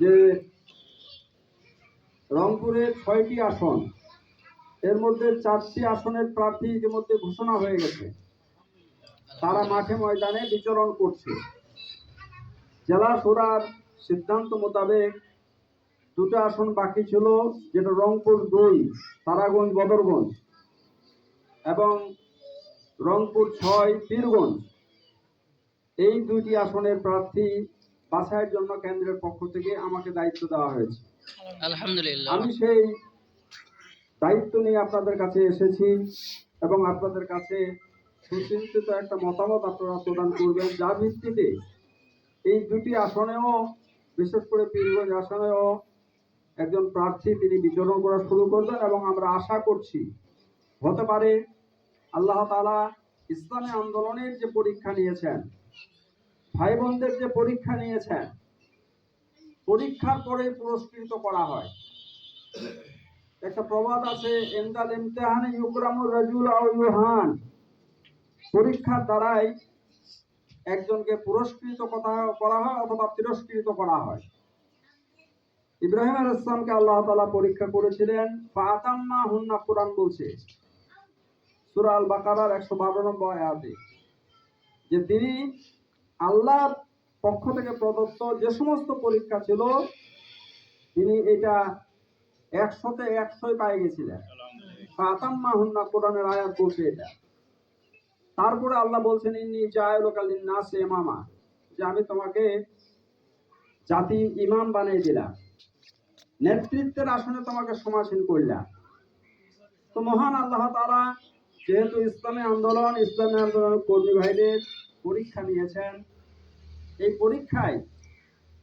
যে রংপুরে 6টি আসন, এর মধ্যে 4টি আসনের প্রার্থী ইতিমধ্যে ঘোষণা হয়ে গেছে। তারা মাঠে ময়দানে বিচরণ করছে। জেলা শোরার সিদ্ধান্ত মোতাবেক 2টা আসন বাকি ছিল, যেটা রংপুর 2, তারাগঞ্জ বদরগঞ্জ, এবং রংপুর 6, পীরগঞ্জ। এই 2টি আসনের প্রার্থী বাছাইয়ের জন্য কেন্দ্রের পক্ষ থেকে আমাকে দায়িত্ব দেওয়া হয়েছে। আলহামদুলিল্লাহ, আমি সেই দায়িত্ব নিয়ে আপনাদের কাছে এসেছি এবং আপনাদের কাছে সুচিন্তিত একটা মতামত আপনারা প্রদান করবেন, যার ভিত্তিতে এই 2টি আসনেও, বিশেষ করে পীরগঞ্জ আসনেও একজন প্রার্থী তিনি বিচরণ করা শুরু করবেন। এবং আমরা আশা করছি হতে পারে আল্লাহ তাআলা ইসলামী আন্দোলনের যে পরীক্ষা নিয়েছেন, ভাই বোনদের যে পরীক্ষা নিয়েছেন, পরীক্ষার পরে পুরস্কৃত করা হয়। একটা প্রবাদ আছে, ইনদাল ইমতিহানে ইউকরামুর রাজুল আও ইউহান, পরীক্ষার দ্বারাই একজনকে পুরস্কৃত করা হয় অথবা তিরস্কৃত করা হয়। ইব্রাহিম আলাইহিস সালামকে আল্লাহ তাআলা পরীক্ষা করেছিলেন, ফাতাম্মা হুন্না, কোরআন বলছে সূরা আল বাকারার 112 নম্বর আয়াতে, যে তিনি আল্লাহর পক্ষ থেকে প্রদত্ত যে সমস্ত পরীক্ষা ছিল তিনি এটা 100তে 100 পেয়ে গেছিলেন। ফাতাম্মা হুন্না, কোরআনের আয়াত বলছে এটা। তারপরে আল্লাহ বলছেন, ইন্নী জাইলুকা লিন-নাসি ইমামা, যে আমি তোমাকে জাতি ইমাম বানিয়ে দিলাম, নেতৃত্বের আসনে তোমাকে সমাসীন করলাম। তো মহান আল্লাহ তাআলা যেহেতু ইসলামী আন্দোলনের কর্মী ভাইদের পরীক্ষা নিয়েছেন, এই পরীক্ষায়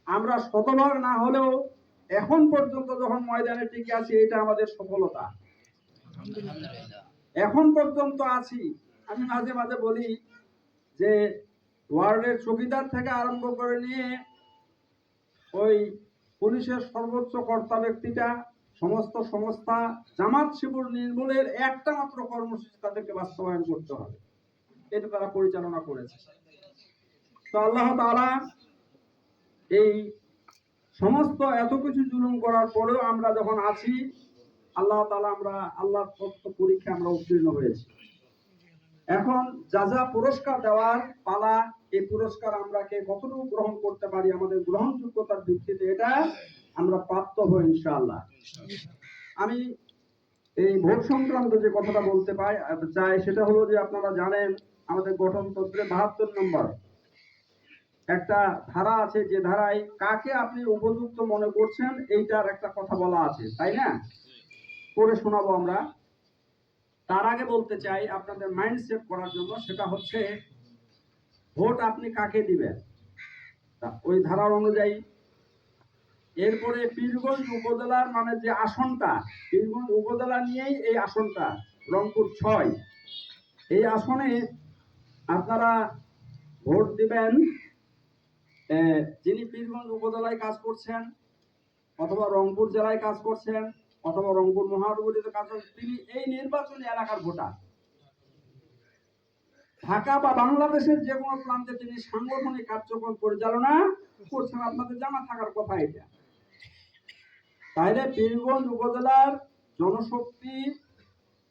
আমরা শতভাগ না হলেও এখন পর্যন্ত যখন ময়দানে টিকে আছি, এটা আমাদের সফলতা। এখন পর্যন্ত আছি। আমি মাঝে মাঝে বলি যে ওয়ার্ডের চৌকিদার থেকে আরম্ভ করে নিয়ে ওই পুলিশের সর্বোচ্চ কর্তা ব্যক্তিটা, সমস্ত সংস্থা, জামাত শিবির নির্মূলের একটা মাত্র কর্মসূচি তাদেরকে বাস্তবায়ন করতে হবে, এটা তারা পরিচালনা করেছে। তো আল্লাহ তাআলা এই সমস্ত এত কিছু জুলুম করার পরেও আমরা যখন আছি, আল্লাহ তাআলা আমরা আল্লাহর সত্য পরীক্ষা আমরা উত্তীর্ণ হয়েছি। এখন যা যা পুরস্কার দেওয়ার পালা, এই পুরস্কার আমরা কে কতটুকু গ্রহণ করতে পারি, আমাদের গ্রহণযোগ্যতার ভিত্তিতে এটা আমরা প্রাপ্ত হই ইনশাআল্লাহ। আমি এই ভোট সংক্রান্ত যে কথাটা বলতে চাই সেটা হলো যে আপনারা জানেন আমাদের গঠনতন্ত্রে 72 নম্বর একটা ধারা আছে, যে ধারায় কাকে আপনি উপযুক্ত মনে করছেন এইটার একটা কথা বলা আছে, তাই না? পড়ে শোনাবো আমরা। তার আগে বলতে চাই আপনাদের মাইন্ড সেট করার জন্য, সেটা হচ্ছে ভোট আপনি কাকে দিবেন ওই ধারার অনুযায়ী। এরপরে পীরগঞ্জ উপজেলার মানে যে আসনটা, পীরগঞ্জ উপজেলা নিয়েই এই আসনটা, রংপুর 6, এই আসনে আপনারা ভোট দিবেন যিনি পীরগঞ্জ উপজেলায় কাজ করছেন, অথবা রংপুর জেলায় কাজ করছেন, অথবা রংপুর মহানগরীতে কাজ করছেন, তিনি এই নির্বাচনী এলাকার ভোটার। ঢাকা বা বাংলাদেশের যে কোনো প্রান্তে তিনি সাংগঠনিক কার্যক্রম পরিচালনা করছেন, আপনাদের জানা থাকার কথা এটা। তাহলে পীরগঞ্জ উপজেলার জনশক্তি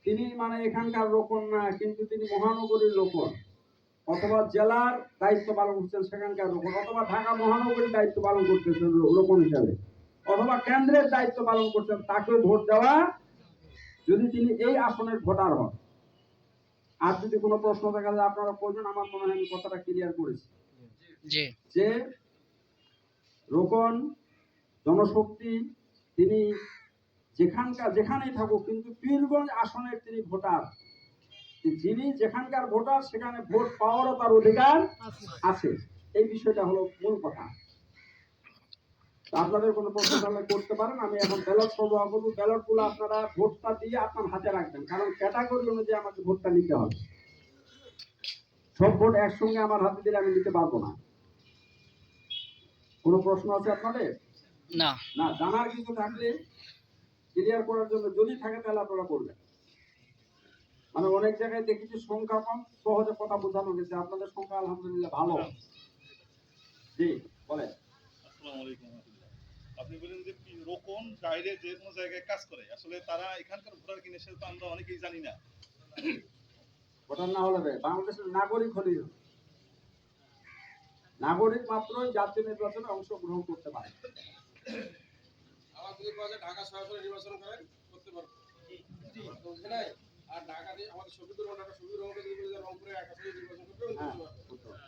তিনি মানে এখানকার রোকন না, কিন্তু তিনি মহানগরীর রোকন, অথবা জেলার দায়িত্ব পালন করছেন সেখানকার রোকন, অথবা ঢাকা মহানগরীর দায়িত্ব পালন করতেছেন রোকন হিসাবে, অথবা কেন্দ্রের দায়িত্ব পালন করছেন, তাকে ভোট দেওয়া যদি তিনি এই আসনের ভোটার হন। আর যদি কোনো প্রশ্ন দেখা যায় আপনারা করবেন, আমার মনে হয় আমি কথাটা ক্লিয়ার করেছি। যে রোকন জনশক্তি তিনি যেখানেই থাকুক, কিন্তু পীরগঞ্জ আসনের তিনি ভোটার, যিনি যেখানকার ভোটার সেখানে ভোট পাওয়ারও তার অধিকার আছে। এই বিষয়টা হলো মূল কথা। আপনাদের কোনো প্রশ্ন থাকলে করতে পারেন। আমি এখন ব্যালট সরবরাহ করবো, ব্যালট গুলো আপনারা ভোটটা দিয়ে আপনার হাতে রাখবেন, কারণ ক্যাটাগরি অনুযায়ী আমাকে ভোটটা নিতে হবে। সব ভোট একসঙ্গে আমার হাতে দিলে আমি নিতে পারবো না। কোনো প্রশ্ন আছে আপনাদের? না, জানার কিছু থাকলে ক্লিয়ার করার জন্য যদি থাকে তাহলে আপনারা করবেন। মানে অনেক জায়গায় দেখেছি সংখ্যা কম, সহজে কথা বোঝানো গেছে, আপনাদের সংখ্যা আলহামদুলিল্লাহ ভালো। জি বলেন। বাইরে যে কোনো জায়গায় কাজ করে, আসলে তারা এখানকার ভোটার কিনে সেটা তো আমরা অনেকেই জানি না। ভোটার না হলে বাংলাদেশের নাগরিক হলেই হবে। নাগরিক মাত্রই জাতীয় নির্বাচনে অংশগ্রহণ করতে পারে। আমার যদি বলা যায় ঢাকা সরাসরি নির্বাচন করেন করতে পারবো, বুঝছে নাই? আর ঢাকাতে আমাদের শফিকুর রহমান, ঢাকা শফিকুর রহমানকে যদি বলি যে রংপুরে একাশে নির্বাচন করবে, উনি হ্যাঁ, করতে পারবে।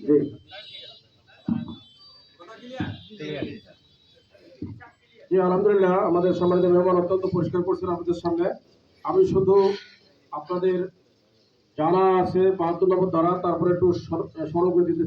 জি। কথা ক্লিয়ার? জি, আলহামদুলিল্লাহ, আমাদের সম্মানিত মেহমান অত্যন্ত পরিষ্কার করছেন আমাদের সামনে। আমি শুধু আপনাদের যারা আছে ৭২ নম্বর ধারা, তারপরে একটু সড়ক দিতে